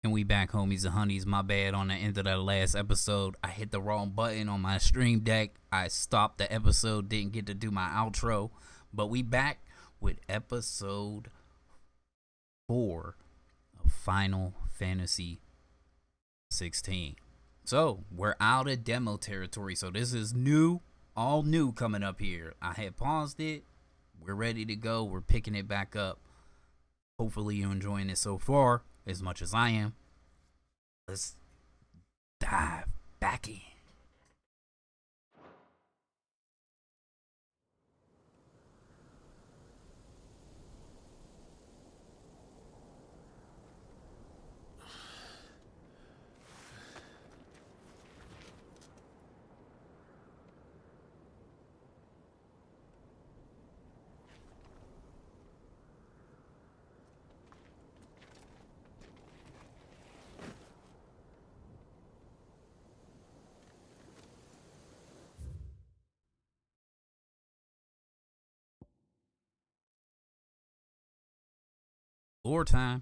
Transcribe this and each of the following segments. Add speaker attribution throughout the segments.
Speaker 1: And we back, homies and honeys. My bad on the end of that last episode. I hit the wrong button on my stream deck. I stopped the episode, didn't get to do my outro. But we back with episode 4 of Final Fantasy 16. So, we're out of demo territory. So this is new, all new coming up here. I had paused it. We're ready to go. We're picking it back up. Hopefully you're enjoying it so far as much as I am. Let's dive back in. Lore time.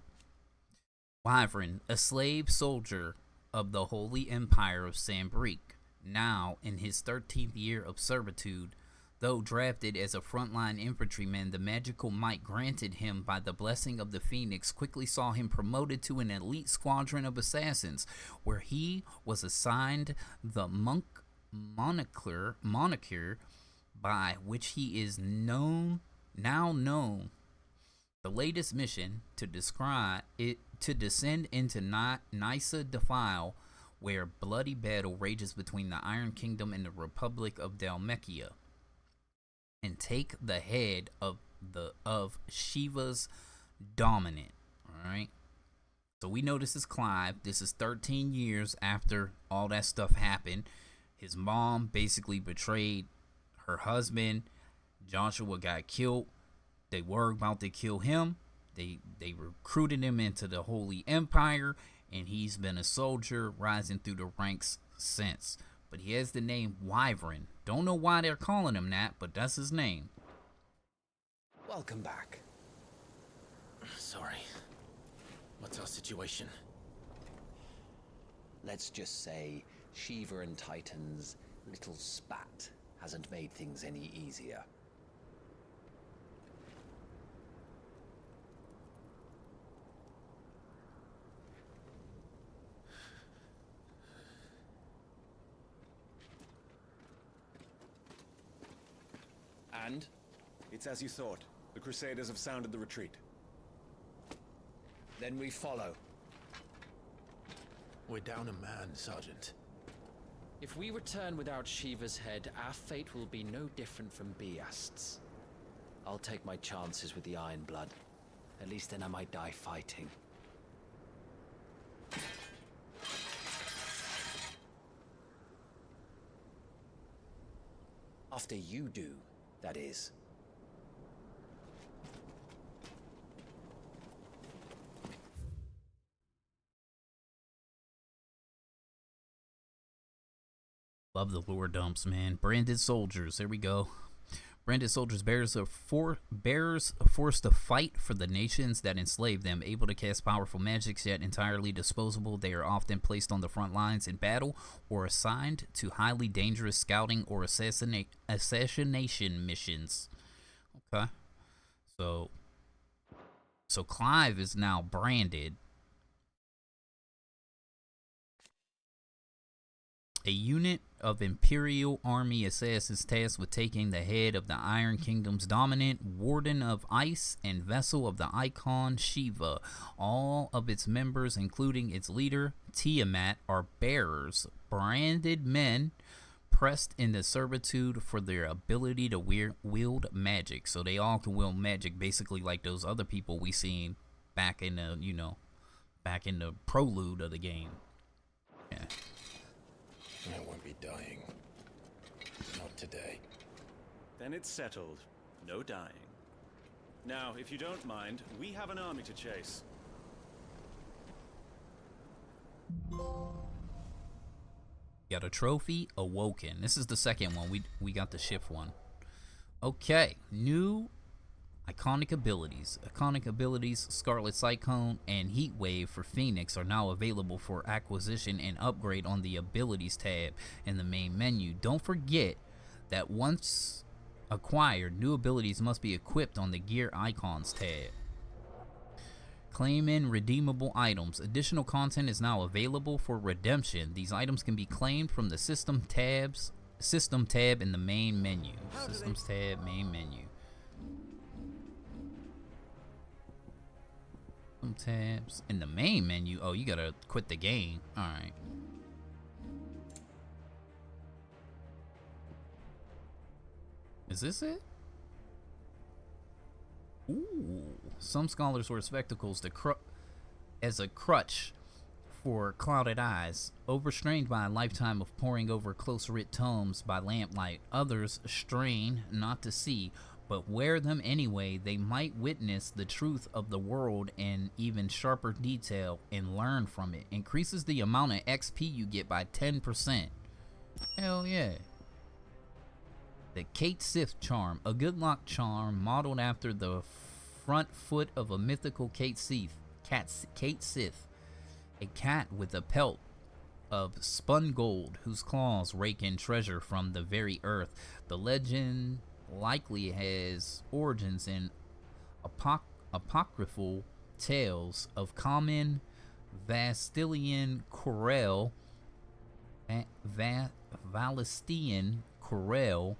Speaker 1: Wyvern, a slave soldier of the Holy Empire of Sambrique, now in his 13th year of servitude. Though drafted as a frontline infantryman, the magical might granted him by the blessing of the Phoenix quickly saw him promoted to an elite squadron of assassins, where he was assigned the monk moniker by which he is now known. The latest mission to descend into Nysa Defile, where bloody battle rages between the Iron Kingdom and the Republic of Dalmekia, and take the head of Shiva's dominant. All right. So we know this is Clive. This is 13 years after all that stuff happened. His mom basically betrayed her husband. Joshua got killed. They were about to kill him. They recruited him into the Holy Empire, and he's been a soldier rising through the ranks since. But he has the name Wyvern. Don't know why they're calling him that, but that's his name.
Speaker 2: Welcome back.
Speaker 3: Sorry. What's our situation?
Speaker 2: Let's just say Shiva and Titan's little spat hasn't made things any easier.
Speaker 4: And? It's as you thought. The Crusaders have sounded the retreat.
Speaker 2: Then we follow.
Speaker 3: We're down a man, Sergeant.
Speaker 5: If we return without Shiva's head, our fate will be no different from Biast's. I'll take my chances with the Iron Blood. At least then I might die fighting.
Speaker 2: After you do, that is.
Speaker 1: Love the lore dumps, man. Branded soldiers. There we go. Branded soldiers, bearers forced to fight for the nations that enslave them, able to cast powerful magics yet entirely disposable. They are often placed on the front lines in battle or assigned to highly dangerous scouting or assassination missions. Okay. So Clive is now branded. A unit of Imperial Army assassins tasked with taking the head of the Iron Kingdom's dominant Warden of Ice and Vessel of the Icon Shiva. All of its members, including its leader, Tiamat, are bearers, branded men pressed into servitude for their ability to wield magic. So they all can wield magic, basically like those other people we seen back in the, back in the prelude of the game. Yeah.
Speaker 3: I won't be dying. Not today.
Speaker 4: Then it's settled. No dying. Now, if you don't mind, we have an army to chase.
Speaker 1: Got a trophy, Awoken. This is the second one. We got the shift one. Okay, new Iconic abilities. Iconic abilities Scarlet Cyclone and Heat Wave for Phoenix are now available for acquisition and upgrade on the Abilities tab in the main menu. Don't forget that once acquired, new abilities must be equipped on the Gear Icons tab. Claim in redeemable items. Additional content is now available for redemption. These items can be claimed from the System tab in the main menu. Systems tab, main menu. Tabs in the main menu. Oh, you gotta quit the game. Alright. Is this it? Ooh. Some scholars wear spectacles as a crutch for clouded eyes, overstrained by a lifetime of poring over close-read tomes by lamplight. Others strain not to see, but wear them anyway. They might witness the truth of the world in even sharper detail and learn from it. Increases the amount of XP you get by 10%. Hell yeah. The Kate Sith charm, a good luck charm modeled after the front foot of a mythical Kate Sith. Kate Sith, a cat with a pelt of spun gold whose claws rake in treasure from the very earth. The legend likely has origins in apocryphal tales of common Vastilian Corel, Valestian Corel,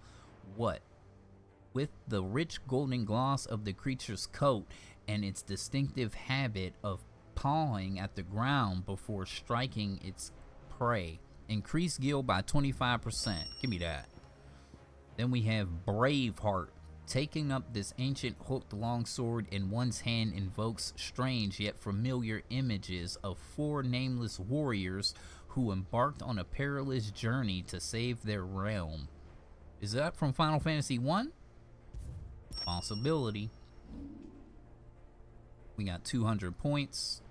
Speaker 1: with the rich golden gloss of the creature's coat and its distinctive habit of pawing at the ground before striking its prey. Increased gil by 25%. Give me that. Then we have Braveheart. Taking up this ancient hooked longsword in one's hand invokes strange yet familiar images of 4 nameless warriors who embarked on a perilous journey to save their realm. Is that from Final Fantasy 1? Possibility. We got 200 points.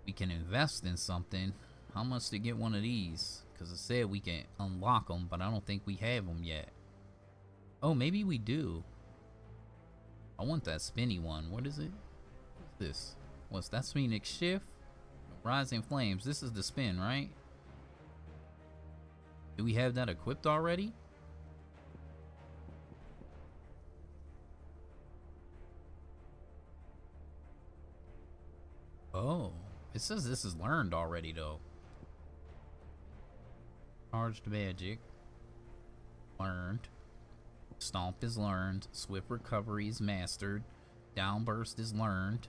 Speaker 1: We can invest in something. How much to get one of these? Because it said we can unlock them, but I don't think we have them yet. Oh, maybe we do. I want that spinny one. What is it? What's this? What's that? Phoenix Shift? Rising Flames. This is the spin, right? Do we have that equipped already? Oh, it says this is learned already though. Charged magic. Learned. Stomp is learned. Swift recovery is mastered. Downburst is learned.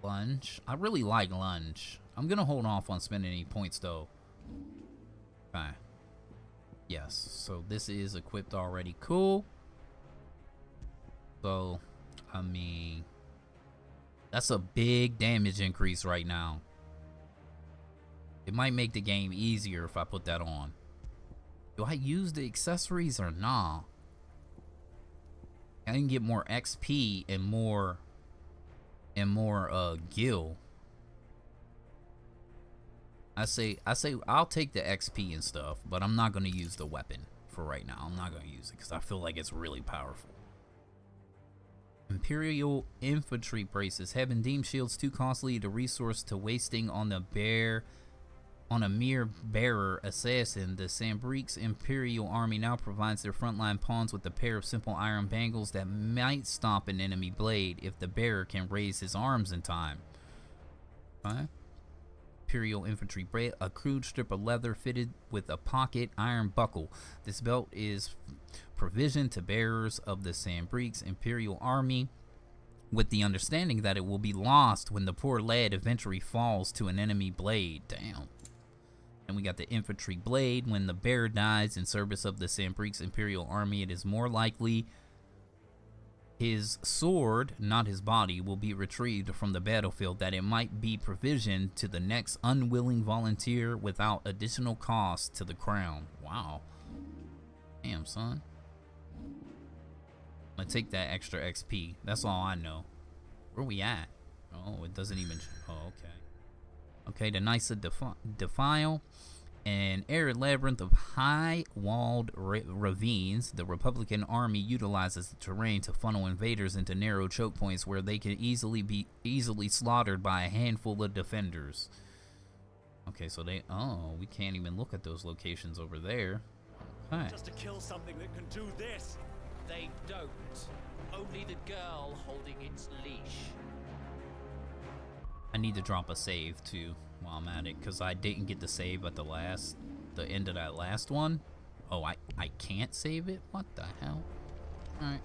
Speaker 1: Lunge. I really like lunge. I'm gonna hold off on spending any points though. Okay. Yes, so this is equipped already. Cool. So, I mean, that's a big damage increase right now. It might make the game easier if I put that on. Do I use the accessories or not? I can get more XP and more gil. I say I'll take the XP and stuff, but I'm not gonna use the weapon for right now. I'm not gonna use it because I feel like it's really powerful. Imperial infantry braces have been deemed shields too costly to resource to wasting on a mere bearer assassin. The Sambrique's Imperial army now provides their frontline pawns with a pair of simple iron bangles that might stop an enemy blade if the bearer can raise his arms in time. Okay. Imperial infantry belt, a crude strip of leather fitted with a pocket iron buckle. This belt is provisioned to bearers of the Sambrique's Imperial army, with the understanding that it will be lost when the poor lad eventually falls to an enemy blade. Damn. And we got the infantry blade. When the bearer dies in service of the Sambrique's Imperial army, it is more likely his sword, not his body, will be retrieved from the battlefield, that it might be provisioned to the next unwilling volunteer without additional cost to the crown. Wow. Damn, son. I'm gonna take that extra XP. That's all I know. Where we at? Oh, it doesn't even... Oh, okay. Okay, the Nysa Defile. An arid labyrinth of high-walled ravines, the Republican Army utilizes the terrain to funnel invaders into narrow choke points where they can be easily slaughtered by a handful of defenders. Okay, so we can't even look at those locations over there. Okay.
Speaker 4: Just to kill something that can do this.
Speaker 5: They don't. Only the girl holding its leash.
Speaker 1: I need to drop a save too while I'm at it, because I didn't get the save at the end of that last one. Oh, I can't save it? What the hell? Alright.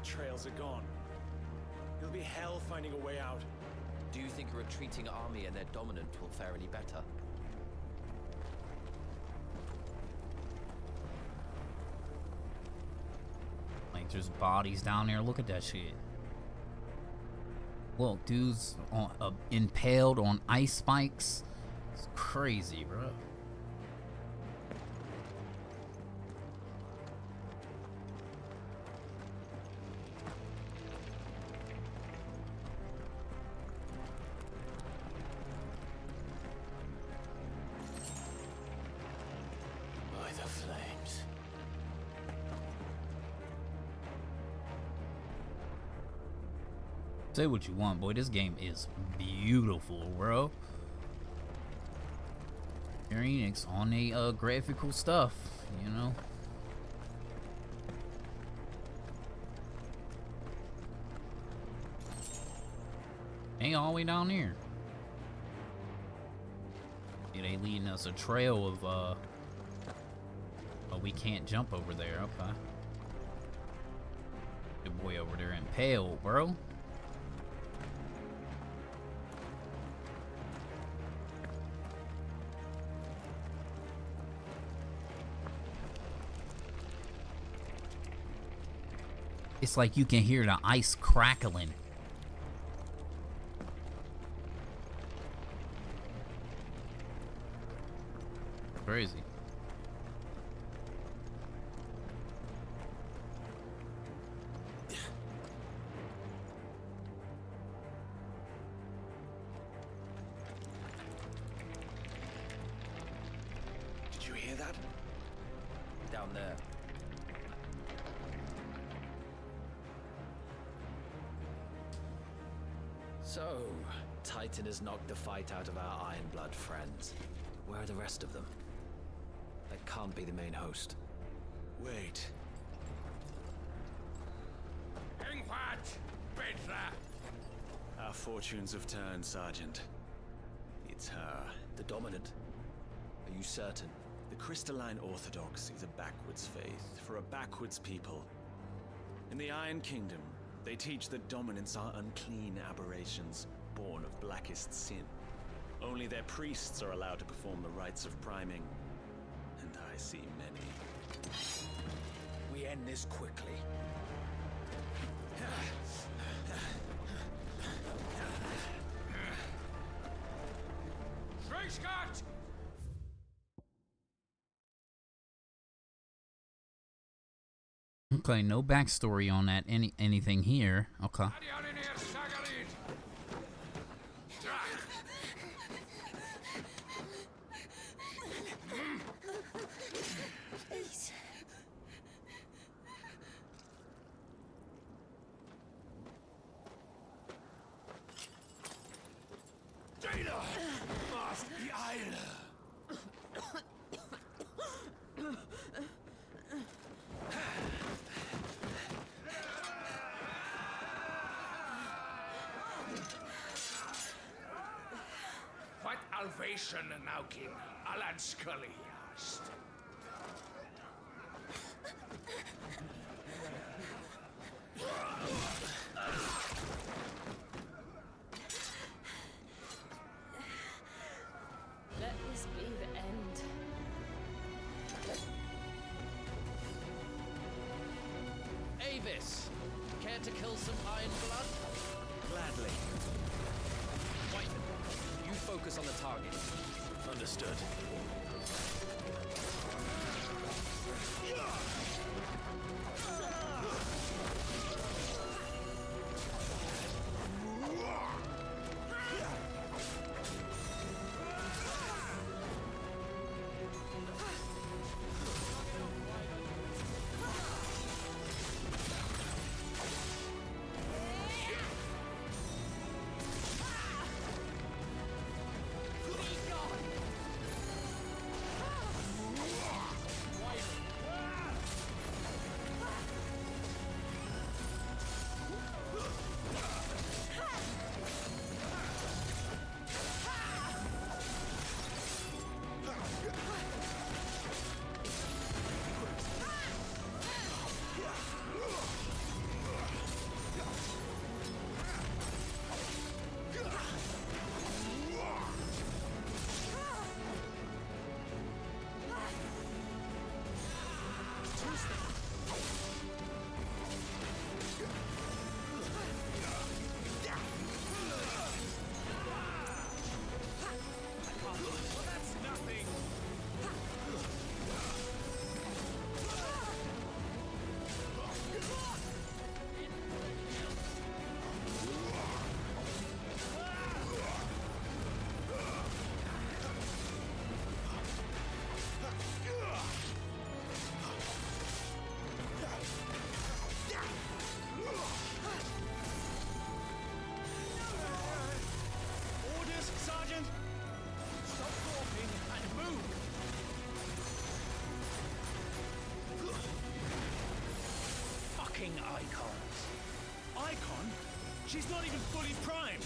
Speaker 4: Trails are gone. It'll be hell finding a way out.
Speaker 5: Do you think a retreating army and their dominant will fare any better?
Speaker 1: Like, there's bodies down there. Look at that shit. Look, dudes impaled on ice spikes. It's crazy, bro. Say what you want, boy. This game is beautiful, bro. Square Enix on the graphical stuff, you know. Ain't all the way down here. Yeah, they leading us a trail of oh, we can't jump over there. Okay. Good boy over there impaled, bro. It's like you can hear the ice crackling. Crazy.
Speaker 4: Did you hear that?
Speaker 5: Down there. So, Titan has knocked the fight out of our Iron Blood friends. Where are the rest of them? That can't be the main host.
Speaker 4: Wait. Our fortunes have turned, Sergeant. It's her.
Speaker 5: The Dominant? Are you certain?
Speaker 4: The Crystalline Orthodox is a backwards faith for a backwards people. In the Iron Kingdom, they teach that dominants are unclean aberrations, born of blackest sin. Only their priests are allowed to perform the rites of priming. And I see many.
Speaker 5: We end this quickly.
Speaker 1: Okay, no backstory on that. Anything here? Okay.
Speaker 6: Salvation now, King. Alan Scully asked.
Speaker 7: Let this be the
Speaker 5: Davis, care to kill some iron blood?
Speaker 4: Gladly.
Speaker 5: Whiteman, you focus on the target.
Speaker 4: Understood.
Speaker 6: Icon? She's not even fully primed.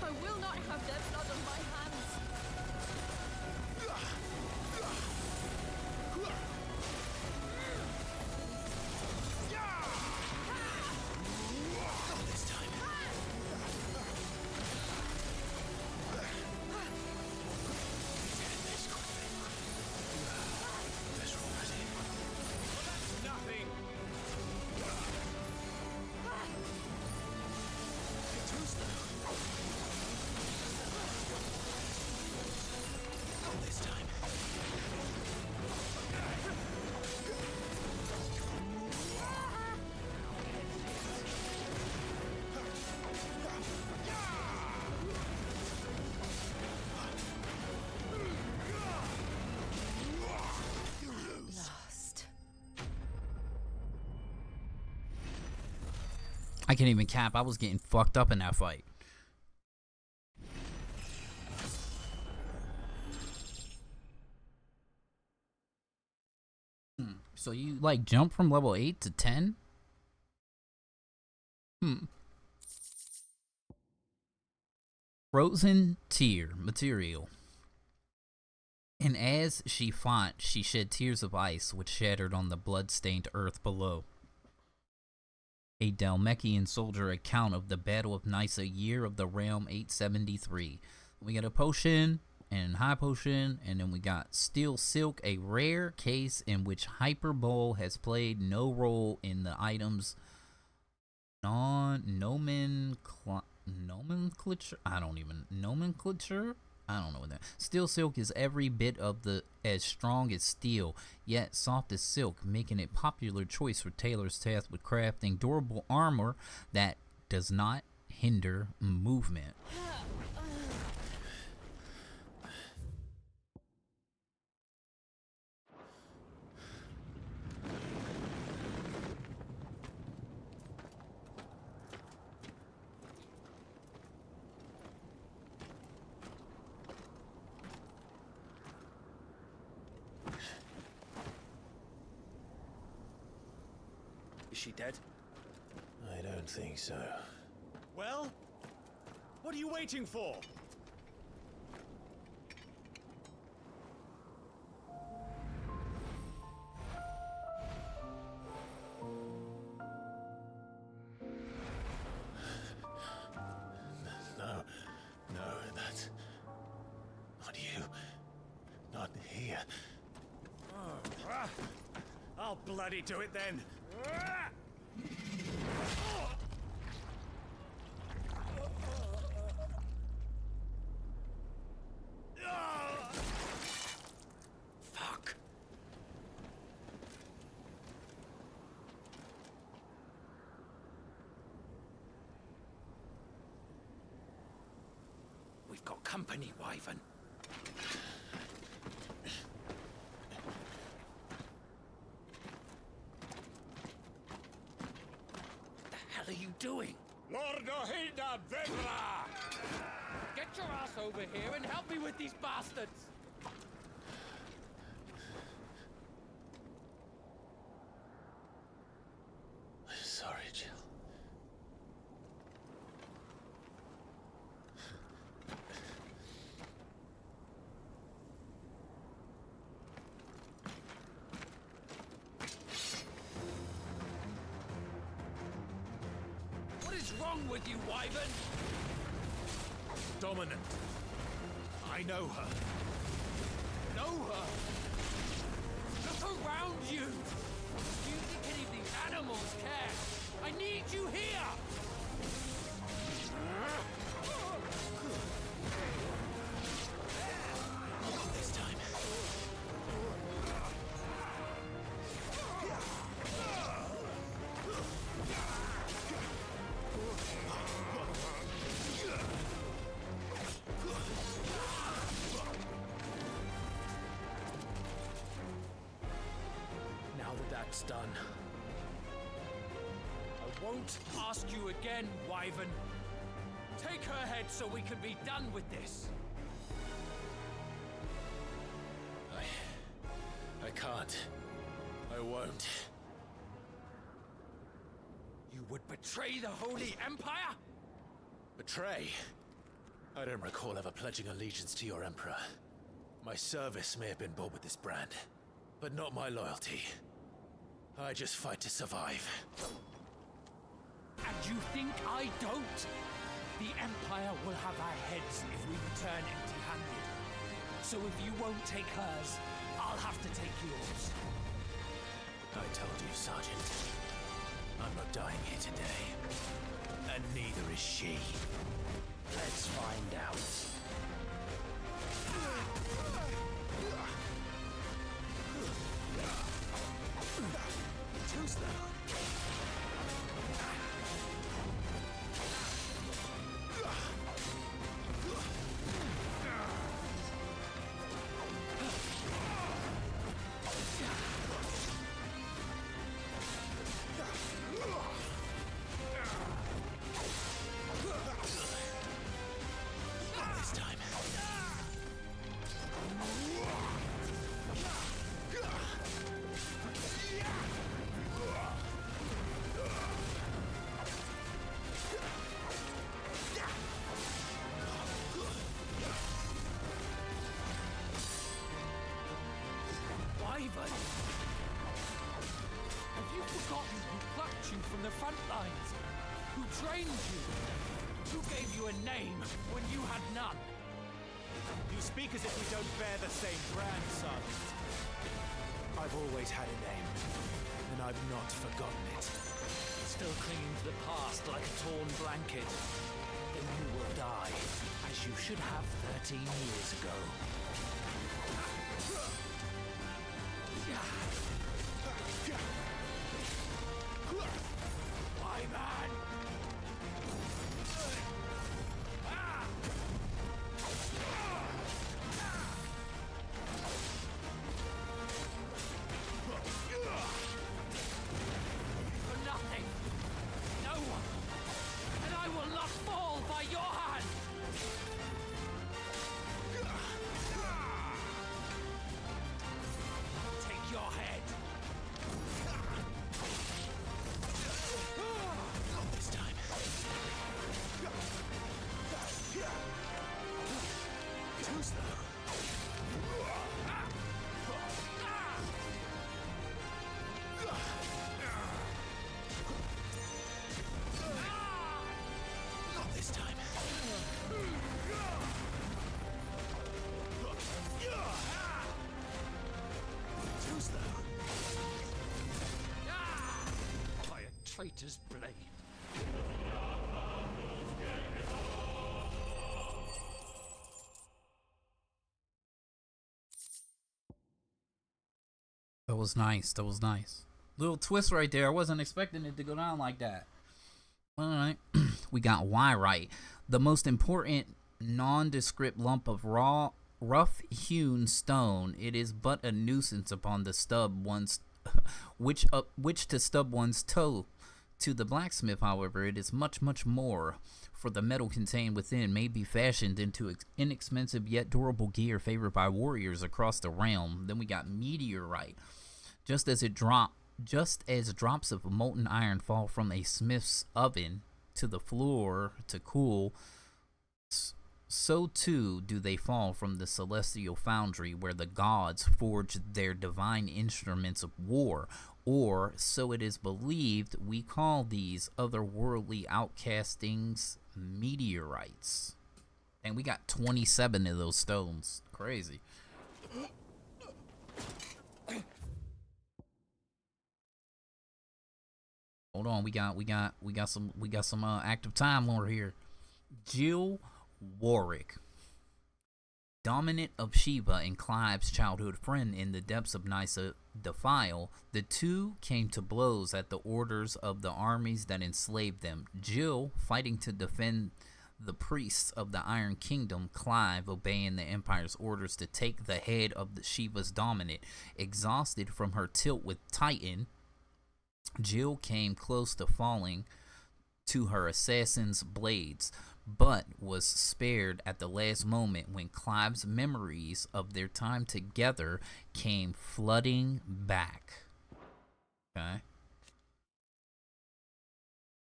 Speaker 7: I will not have their blood on my hands.
Speaker 3: This time. This already.
Speaker 6: Nothing.
Speaker 3: Too slow. This time.
Speaker 7: Lost.
Speaker 1: I can't even cap. I was getting fucked up in that fight. So you like jump from level 8 to 10? Frozen tear material. And as she fought, she shed tears of ice which shattered on the blood-stained earth below. A Dalmekian soldier account of the Battle of Nysa, year of the realm 873. We got a potion and high potion, and then we got steel silk, a rare case in which hyperbole has played no role in the item's nomenclature. I don't know what that. Steel silk is every bit of the as strong as steel, yet soft as silk, making it popular choice for tailors tasked with crafting durable armor that does not hinder movement.
Speaker 6: Is she dead?
Speaker 3: I don't think so.
Speaker 6: Well? What are you waiting for?
Speaker 3: No, that's not you. Not here.
Speaker 6: I'll bloody do it then.
Speaker 5: Fuck. We've got company, Wyvern. What the hell are you doing?
Speaker 6: Lord Hilda Vedra!
Speaker 5: Get your ass over here and help me with these bastards!
Speaker 3: Sorry, Jill.
Speaker 5: What is wrong with you, Wyvern?
Speaker 6: Dominant. I know her.
Speaker 5: Know her? Look around you! Do you think any of these animals care? I need you here!
Speaker 3: Not this time.
Speaker 5: Now that that's done, I won't ask you again, Wyvern. Take her head so we can be done with this.
Speaker 3: I can't. I won't.
Speaker 5: You would betray the Holy Empire?
Speaker 3: Betray? I don't recall ever pledging allegiance to your Emperor. My service may have been bought with this brand, but not my loyalty. I just fight to survive.
Speaker 5: And you think I don't? The Empire will have our heads if we return empty-handed. So if you won't take hers, I'll have to take yours.
Speaker 3: I told you, Sergeant. I'm not dying here today. And neither is she.
Speaker 5: Let's find out.
Speaker 6: Too slow.
Speaker 3: Not this time.
Speaker 5: Wyvern! Have you forgotten who plucked you from the front lines? Who trained you? Who gave you a name when you had none?
Speaker 6: You speak as if we don't bear the same brand, Sergeant. I've always had a name, and I've not forgotten it.
Speaker 5: Still clinging to the past like a torn blanket. Then you will die, as you should have 13 years ago. Wyvern! For nothing! No one! And I will not fall by your hand! traitor's blade.
Speaker 1: That was nice. That was nice. Little twist right there. I wasn't expecting it to go down like that. All right. We got Y right. The most important nondescript lump of raw, rough-hewn stone. It is but a nuisance upon the stub one's, which to stub one's toe. To the blacksmith, however, it is much, much more. For the metal contained within may be fashioned into inexpensive yet durable gear favored by warriors across the realm. Then we got meteorite. Just as drops of molten iron fall from a smith's oven to the floor to cool, so too do they fall from the celestial foundry where the gods forge their divine instruments of war. Or, so it is believed, we call these otherworldly outcastings meteorites. And we got 27 of those stones. Crazy. Hold on, we got some active time over here. Jill Warwick, dominant of Shiva and Clive's childhood friend in the depths of Nysa Defile, the two came to blows at the orders of the armies that enslaved them. Jill fighting to defend the priests of the Iron Kingdom, Clive obeying the Empire's orders to take the head of the Shiva's dominant. Exhausted from her tilt with Titan, Jill came close to falling to her assassin's blades, but was spared at the last moment when Clive's memories of their time together came flooding back. Okay.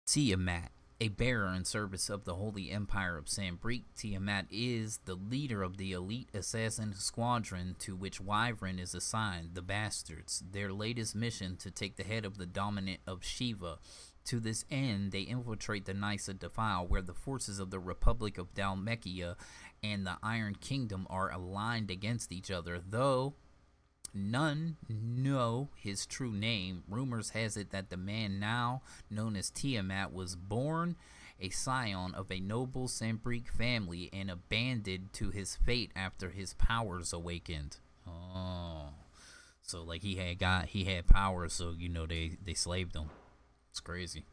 Speaker 1: Tiamat, a bearer in service of the Holy Empire of Sanbreque. Tiamat is the leader of the elite assassin squadron to which Wyvern is assigned, the Bastards. Their latest mission to take the head of the dominant of Shiva. To this end, they infiltrate the Nysa Defile, where the forces of the Republic of Dalmekia and the Iron Kingdom are aligned against each other. Though none know his true name, rumors has it that the man now known as Tiamat was born a scion of a noble Sanbreque family and abandoned to his fate after his powers awakened. Oh, so like he had powers, so you know they slaved him. It's crazy.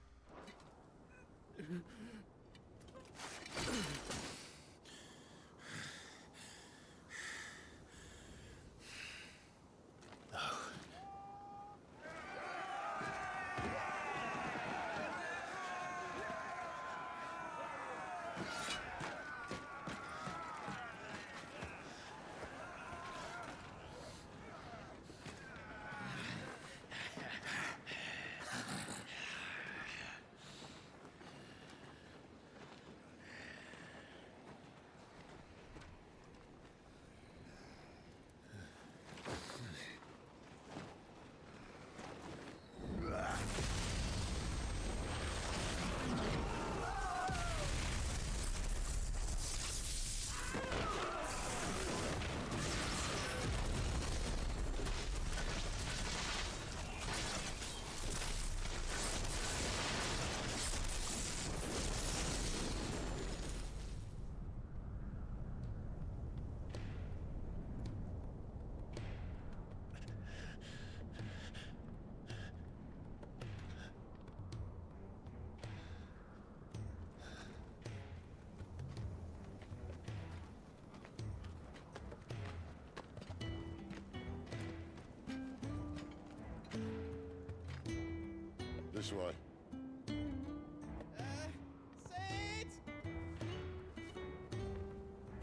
Speaker 8: This way.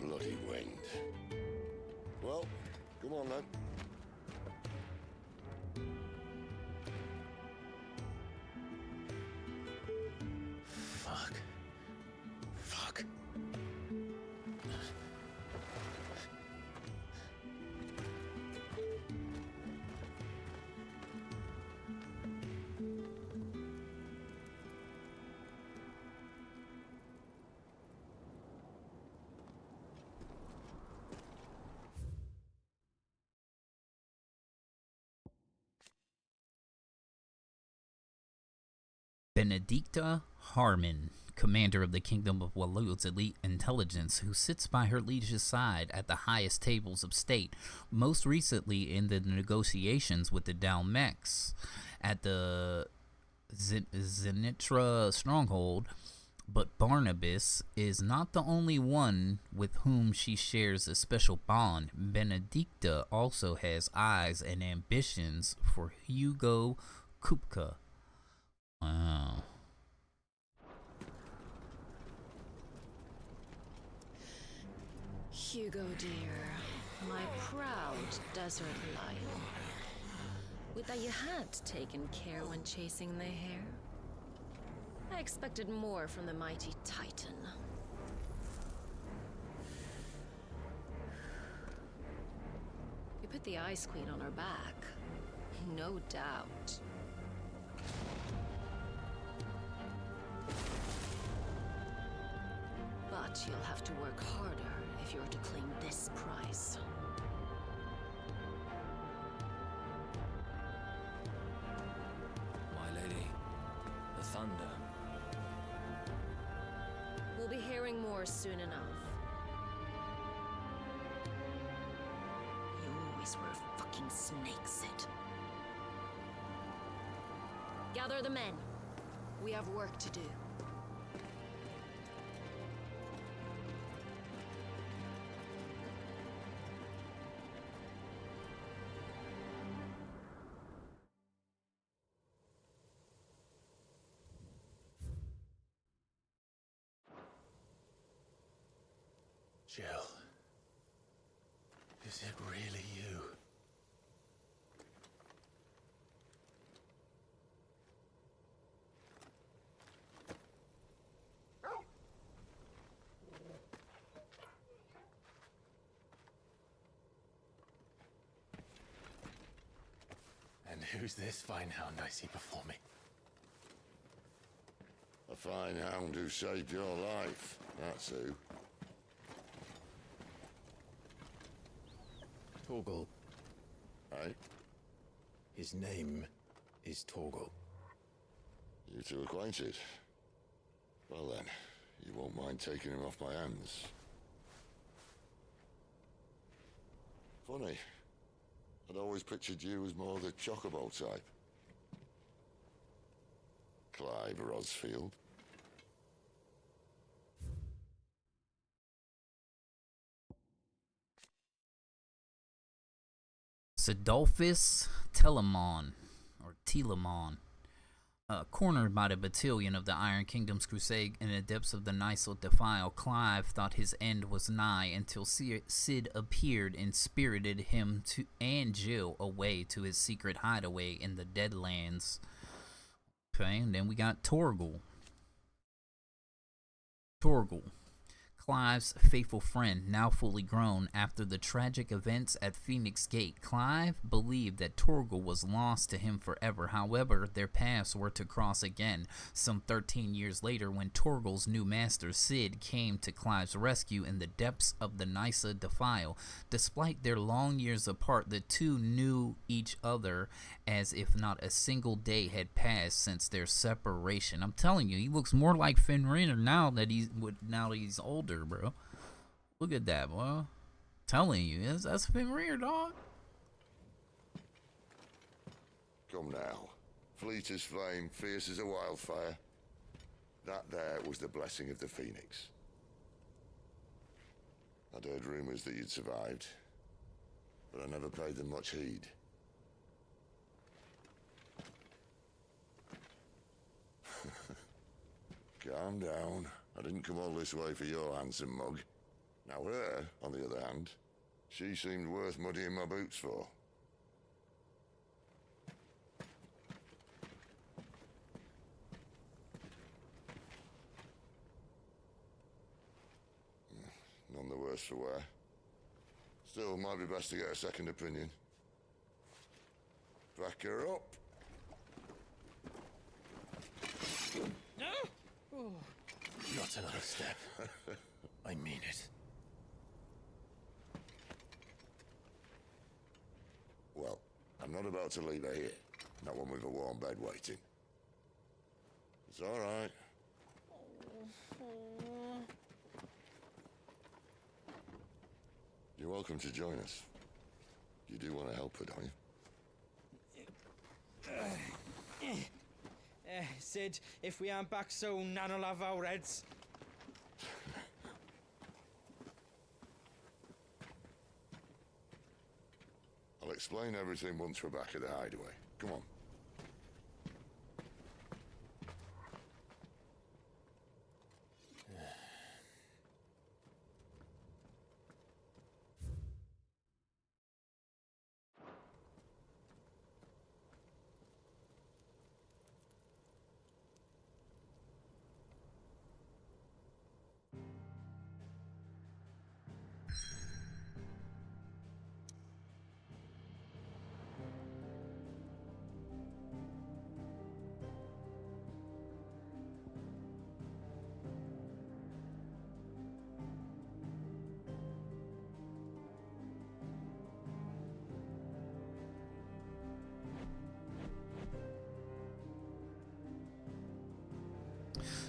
Speaker 8: Bloody wind. Well, come on then.
Speaker 1: Benedicta Harmon, commander of the Kingdom of Walud's elite intelligence, who sits by her liege's side at the highest tables of state, most recently in the negotiations with the Dalmex at the Zenitra stronghold. But Barnabas is not the only one with whom she shares a special bond. Benedicta also has eyes and ambitions for Hugo Kupka. Wow.
Speaker 9: Hugo, dear, my proud desert lion. Would that you had taken care when chasing the hare? I expected more from the mighty Titan. You put the Ice Queen on her back, no doubt. But you'll have to work harder if you're to claim this prize.
Speaker 5: My lady, the thunder.
Speaker 9: We'll be hearing more soon enough. You always were a fucking snake, Sid. Gather the men. We have work to do.
Speaker 3: Jill, is it really you? And who's this fine hound I see before me?
Speaker 8: A fine hound who saved your life, that's who.
Speaker 3: Torgal.
Speaker 8: Eh?
Speaker 3: His name is Torgal.
Speaker 8: You two acquainted? Well then, you won't mind taking him off my hands. Funny. I'd always pictured you as more the chocobo type. Clive Rosfield.
Speaker 1: Adolphus Telamon, or Telamon, cornered by the battalion of the Iron Kingdom's crusade in the depths of the Nysil defile, Clive thought his end was nigh until Sid appeared and spirited him and Jill away to his secret hideaway in the Deadlands. Okay, and then we got Torgal. Clive's faithful friend, now fully grown after the tragic events at Phoenix Gate. Clive believed that Torgal was lost to him forever. However, their paths were to cross again some 13 years later when Torgal's new master, Sid, came to Clive's rescue in the depths of the Nysa defile. Despite their long years apart, the two knew each other as if not a single day had passed since their separation. I'm telling you, he looks more like Fenrir now that he's older, bro. Look at that, boy. Telling you, that's Fenrir, dog.
Speaker 8: Come now. Fleet as flame, fierce as a wildfire. That there was the blessing of the Phoenix. I'd heard rumors that you'd survived, but I never paid them much heed. Calm down. I didn't come all this way for your handsome mug. Now her, on the other hand, she seemed worth muddying my boots for. None the worse for wear. Still, might be best to get a second opinion. Back her up.
Speaker 3: Not another step. I mean it.
Speaker 8: Well, I'm not about to leave her here. Not one with a warm bed waiting. It's all right. You're welcome to join us. You do want to help her, don't you?
Speaker 6: Sid, if we aren't back soon, Nan'll have our heads.
Speaker 8: I'll explain everything once we're back at the hideaway. Come on.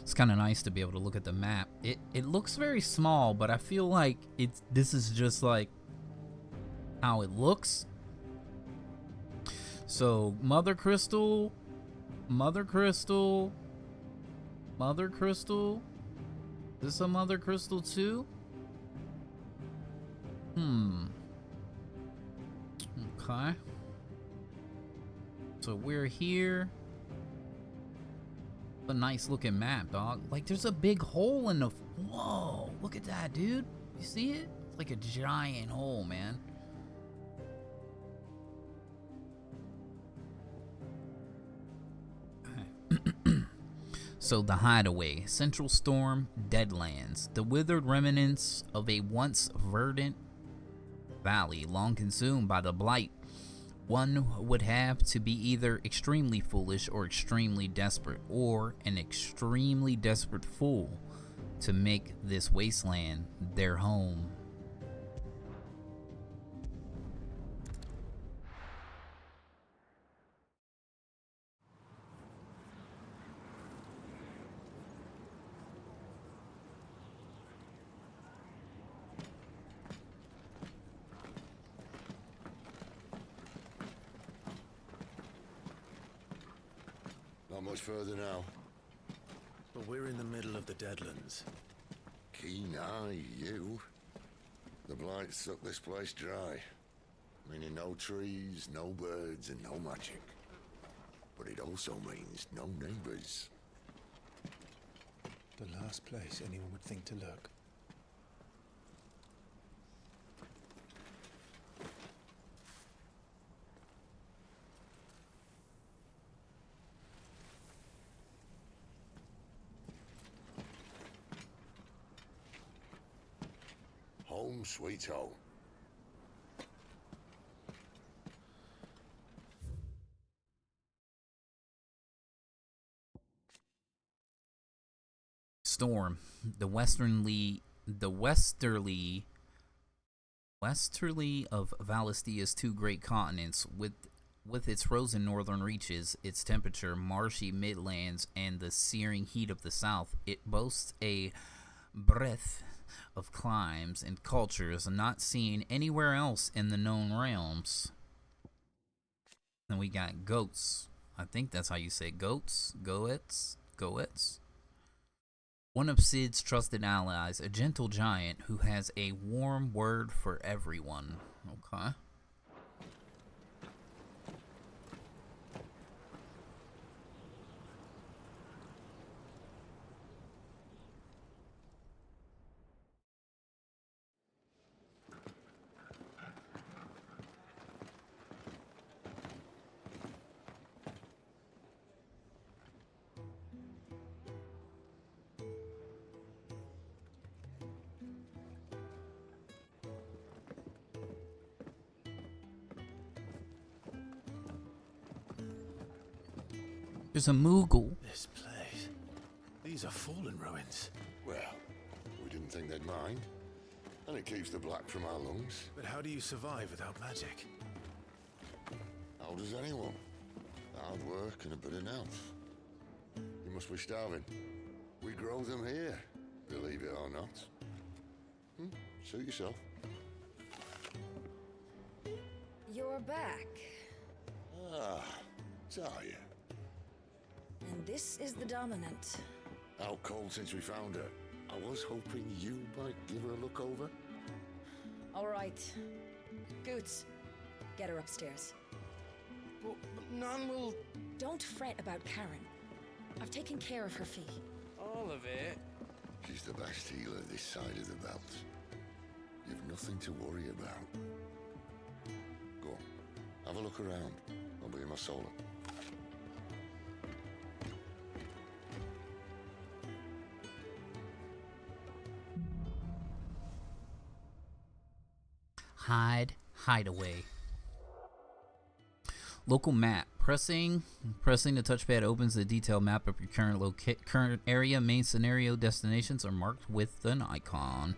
Speaker 1: It's kind of nice to be able to look at the map. It looks very small, but I feel like this is just like how it looks. So Mother Crystal. Is this a Mother Crystal too? Okay. So we're here. A nice looking map, dog. Like there's a big hole in the whoa, look at that, dude. You see it? It's like a giant hole, man. So the hideaway, Central Storm, Deadlands, the withered remnants of a once verdant valley long consumed by the blight. One would have to be either extremely foolish or extremely desperate, or an extremely desperate fool to make this wasteland their home.
Speaker 8: Not much further now.
Speaker 3: But we're in the middle of the Deadlands.
Speaker 8: Keen eye, you. The blight sucked this place dry. Meaning no trees, no birds, and no magic. But it also means no neighbors.
Speaker 6: The last place anyone would think to look.
Speaker 8: Home sweet home.
Speaker 1: Storm, the westerly of Valestia's two great continents, with its frozen northern reaches, its temperature, marshy midlands, and the searing heat of the south. It boasts a breadth of climes and cultures not seen anywhere else in the known realms. Then we got goats. I think that's how you say goats. Goets. One of Sid's trusted allies, a gentle giant who has a warm word for everyone. Okay. There's a Moogle.
Speaker 3: This place. These are fallen ruins.
Speaker 8: Well, we didn't think they'd mind. And it keeps the black from our lungs.
Speaker 3: But how do you survive without magic?
Speaker 8: How does anyone? Hard work and a bit of health. You must be starving. We grow them here, believe it or not. Suit yourself.
Speaker 10: You're back.
Speaker 8: Ah, Talia.
Speaker 10: And this is the Dominant.
Speaker 8: Out cold since we found her. I was hoping you might give her a look over.
Speaker 10: All right. Goots, get her upstairs.
Speaker 8: But none will...
Speaker 10: Don't fret about Karen. I've taken care of her fee.
Speaker 6: All of it?
Speaker 8: She's the best healer this side of the belt. You've nothing to worry about. Go on, have a look around. I'll be in my solo.
Speaker 1: Hideaway. Local map. Pressing the touchpad opens the detailed map of your current area. Main scenario destinations are marked with an icon.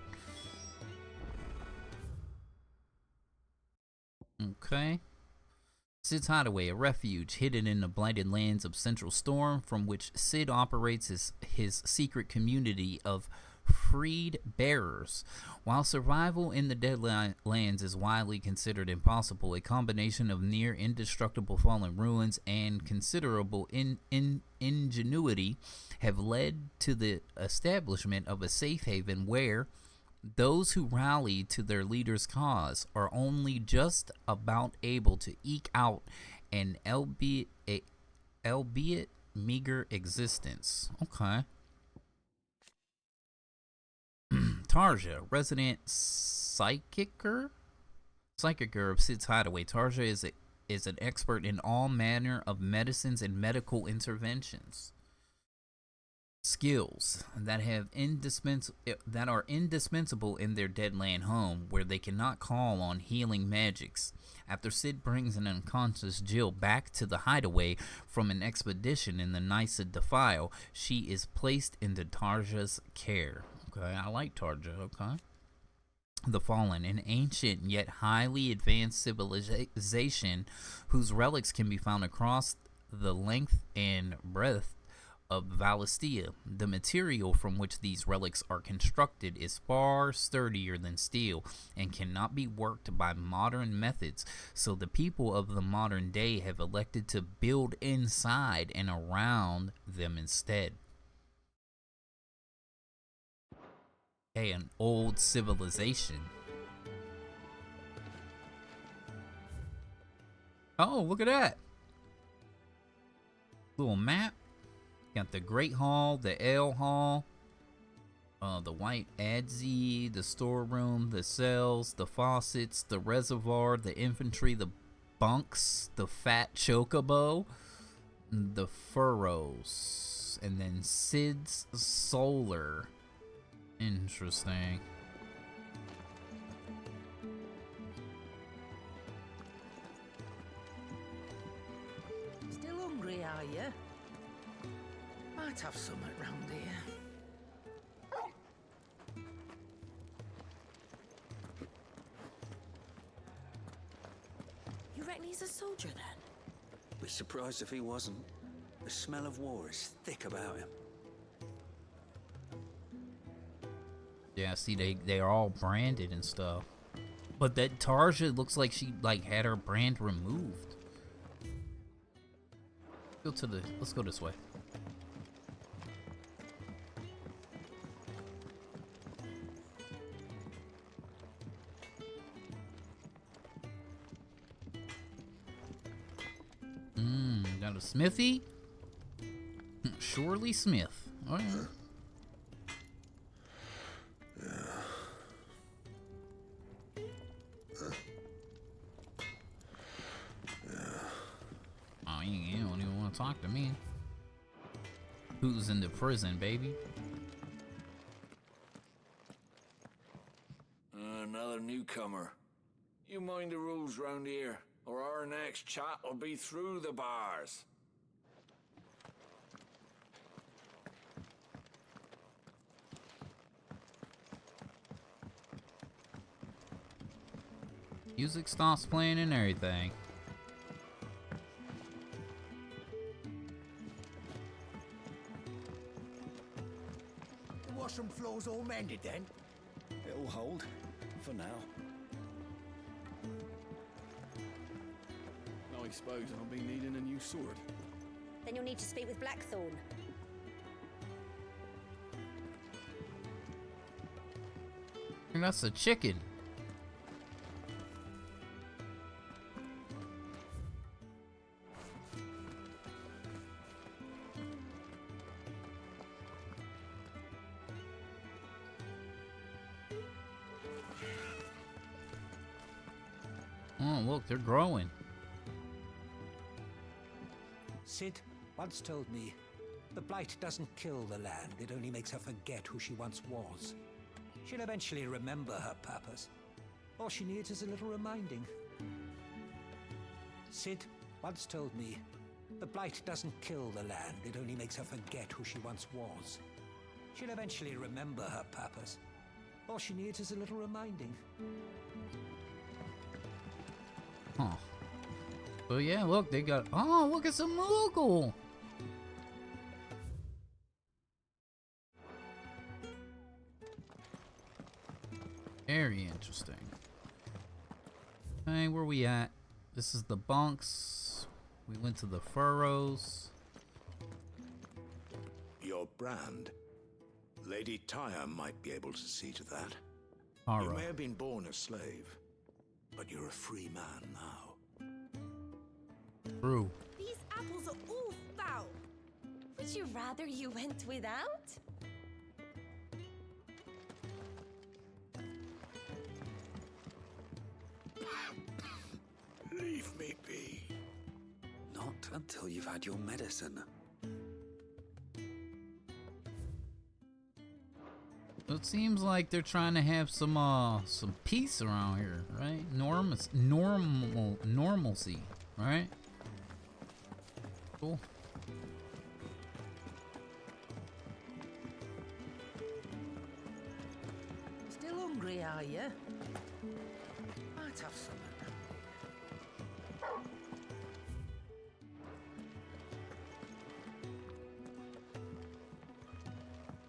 Speaker 1: Okay. Sid's Hideaway, a refuge hidden in the blighted lands of Central Storm, from which Sid operates his secret community of freed bearers. While survival in the Deadlands is widely considered impossible, a combination of near indestructible fallen ruins and considerable ingenuity have led to the establishment of a safe haven where those who rally to their leader's cause are only just about able to eke out an albeit meager existence. Okay. Tarja, resident psychicer of Sid's Hideaway. Tarja is an expert in all manner of medicines and medical interventions. Skills that are indispensable in their Deadland home, where they cannot call on healing magics. After Sid brings an unconscious Jill back to the Hideaway from an expedition in the Nysa Defile, she is placed into Tarja's care. Okay, I like Tarja, okay. The Fallen, an ancient yet highly advanced civilization whose relics can be found across the length and breadth of Valistia. The material from which these relics are constructed is far sturdier than steel and cannot be worked by modern methods, so the people of the modern day have elected to build inside and around them instead. Okay, an old civilization. Oh, look at that. Little map. Got the Great Hall, the Ale Hall, the White Adze, the storeroom, the cells, the faucets, the reservoir, the infantry, the bunks, the fat chocobo, the furrows, and then Sid's Solar. Interesting.
Speaker 11: Still hungry, are you? Might have some round here.
Speaker 10: You reckon he's a soldier then?
Speaker 12: Be surprised if he wasn't. The smell of war is thick about him.
Speaker 1: Yeah, see, they are all branded and stuff. But that Tarja looks like she had her brand removed. Let's go this way. Got a smithy? Surely Smith. Oh yeah. Oh, you don't even want to talk to me. Who's in the prison, baby?
Speaker 13: Another newcomer. You mind the rules round here, or our next chat will be through the bars.
Speaker 1: Music stops playing and everything.
Speaker 6: washroom floor's all mended then?
Speaker 4: It'll hold, for now. I suppose I'll be needing a new sword.
Speaker 10: Then you'll need to speak with Blackthorn.
Speaker 1: And that's a chicken. Oh, look, they're growing.
Speaker 6: Sid once told me, the blight doesn't kill the land, it only makes her forget who she once was. She'll eventually remember her purpose. All she needs is a little reminding. Sid once told me, the blight doesn't kill the land, it only makes her forget who she once was. She'll eventually remember her purpose. All she needs is a little reminding.
Speaker 1: Huh. So yeah, look, they got, oh, look at some Moogle. Very interesting. Hey, where we at? This is the bunks. We went to the furrows.
Speaker 14: Your brand. Lady Tyre might be able to see to that.
Speaker 1: All
Speaker 14: You
Speaker 1: right.
Speaker 14: may have been born a slave, but you're a free man now.
Speaker 1: True.
Speaker 7: These apples are all foul.
Speaker 9: Would you rather you went without?
Speaker 14: Leave me be.
Speaker 12: Not until you've had your medicine.
Speaker 1: It seems like they're trying to have some peace around here, right? Normalcy, right? Cool.
Speaker 11: Still hungry, are you? Might have some.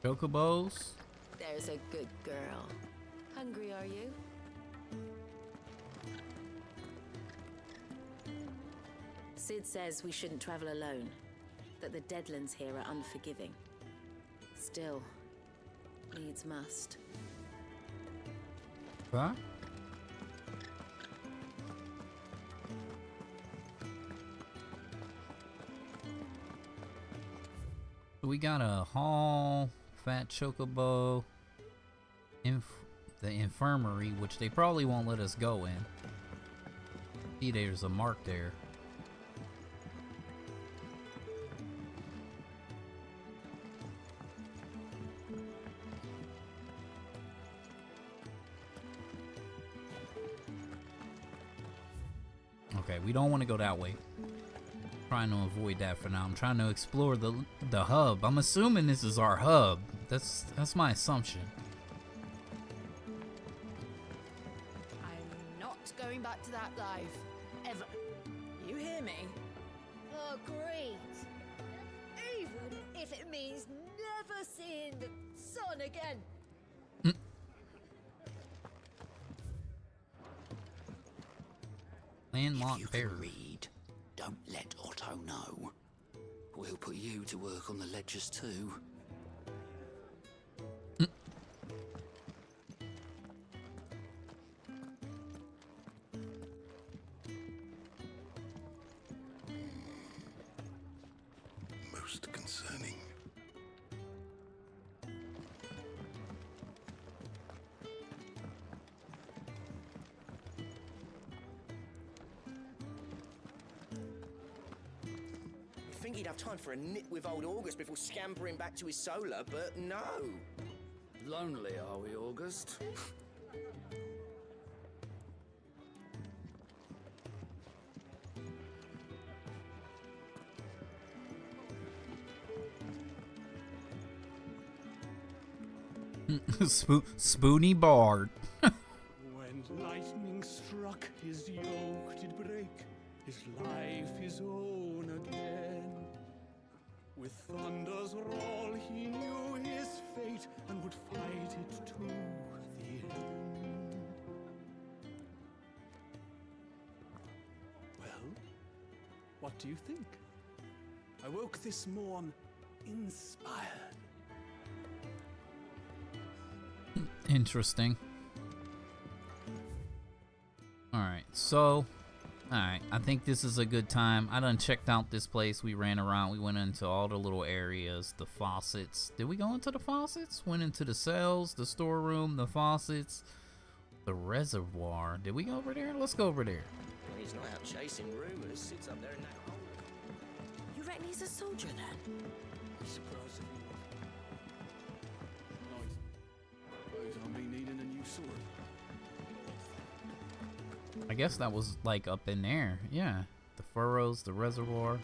Speaker 1: Chocobos.
Speaker 9: There's a good girl. Hungry, are you? Sid says we shouldn't travel alone, that the Deadlands here are unforgiving. Still, needs must.
Speaker 1: Huh? We got a hall, fat chocobo, the infirmary, which they probably won't let us go in. See, there's a mark there. Okay, we don't want to go that way. Trying to avoid that for now. I'm trying to explore the hub. I'm assuming this is our hub. That's my assumption.
Speaker 7: I'm not going back to that life. Ever. You hear me?
Speaker 10: Agreed. Even if it means never seeing the sun again.
Speaker 1: Landlocked bear.
Speaker 12: Read. Don't let Otto know. We'll put you to work on the ledgers too.
Speaker 8: Most concerning.
Speaker 15: Think he'd have time for a nip with old August before scampering back to his solar, but no.
Speaker 13: Lonely, are we, August?
Speaker 1: Spoony Bard.
Speaker 16: When lightning struck, his yoke did break, his life his own again. With thunder's roll, he knew his fate and would fight it to the end. Well, what do you think? I woke this morn inspired.
Speaker 1: Interesting. Alright, so alright, I think this is a good time. I done checked out this place. We ran around. We went into all the little areas, the faucets. Did we go into the faucets? Went into the cells, the storeroom, the faucets, the reservoir. Did we go over there? Let's go over there.
Speaker 15: Well, he's not out chasing rumors. Sits up there in that hole.
Speaker 7: You reckon he's a soldier then?
Speaker 16: Surprised if he was. Nice. I'll be needing a new sword.
Speaker 1: I guess that was like up in there. Yeah. The furrows, the reservoir.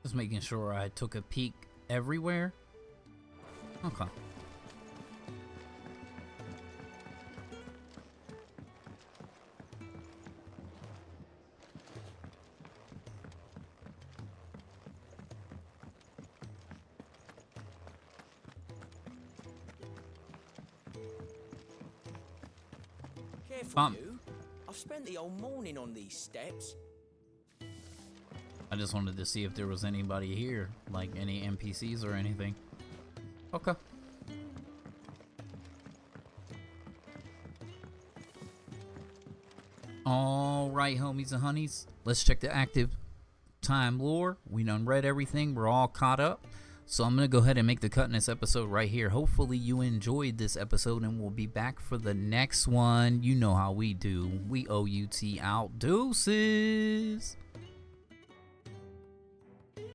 Speaker 1: Just making sure I took a peek everywhere. Okay.
Speaker 15: Careful, you. I've spent the whole morning on these steps.
Speaker 1: I just wanted to see if there was anybody here, like any NPCs or anything. Okay. All right, homies and honeys, let's check the active time lore. We done read everything. We're all caught up. So I'm going to go ahead and make the cut in this episode right here. Hopefully you enjoyed this episode, and we'll be back for the next one. You know how we do. We OUT out. Deuces.